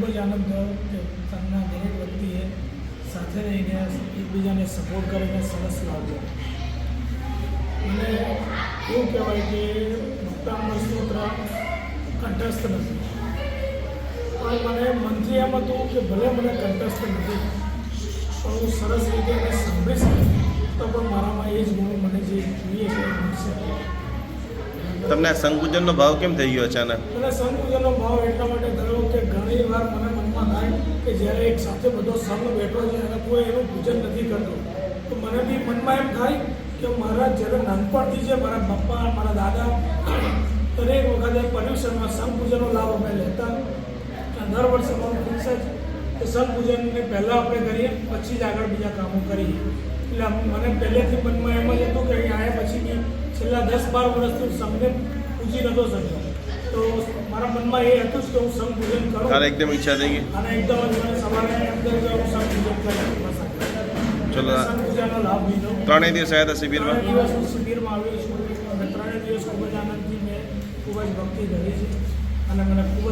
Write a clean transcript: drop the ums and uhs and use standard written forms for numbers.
ખૂબ જ આનંદ થયો કે સંઘના દરેક વ્યક્તિએ સાથે રહીને એકબીજાને સપોર્ટ કરીને સરસ લાવ્યો. અને એવું કહેવાય કે ડૉક્ટર સ્તોત્ર કંઠસ્થ નથી, પણ મને મનથી એમ હતું કે ભલે મને કંઠસ્થ નથી પણ હું સરસ રીતે એને સાંભળી શકું તો પણ મારામાં એ જ ગુણ મને જે જોઈએ છે એ મળશે. તમને આ સંકુચનનો ભાવ કેમ થઈ ગયો અચાનક? મને સંકુચનનો ભાવ એટલા માટે થયો કે ઘણી વાર મને મનમાં થાય કે જ્યારે એક સાથે બધો સંઘ બેઠો છે અને કોઈ એનું પૂજન નથી કરતો તો મને બી મનમાં એમ થાય કે મારા જ્યારે નાનપણથી છે મારા પપ્પા મારા દાદા દરેક વખતે પર્યુષણમાં સંઘ પૂજનનો લાભ અમે લેતા. દર વર્ષે અમારું ફિક્સ જ કે સંઘ પૂજનને પહેલાં આપણે કરીએ પછી જ આગળ બીજા કામો કરીએ. એટલે મને પહેલેથી મનમાં એમ જ હતું કે અહીં આવ્યા પછી બી છેલ્લા 10-12 વર્ષથી સંઘને પૂજી નહોતો શક્યો તો મારા મનમાં એ હતું જ કે હું સંઘ પૂજન કરું. તારે એકદમ ઈચ્છા થઈ ગઈ અને એકદમ જ મને સવારે અંદર હું સંઘ પૂજન કરું. ચલો સંઘ પૂજાનો લાભ લીધો. 3 દિવસ આવ્યા હતા શિબિરમાં? 3 દિવસ હું શિબિરમાં આવ્યો છું અને 3 દિવસ ખૂબ જ આનંદથી મેં ખૂબ જ ભક્તિ કરી છે અને મને ખૂબ જ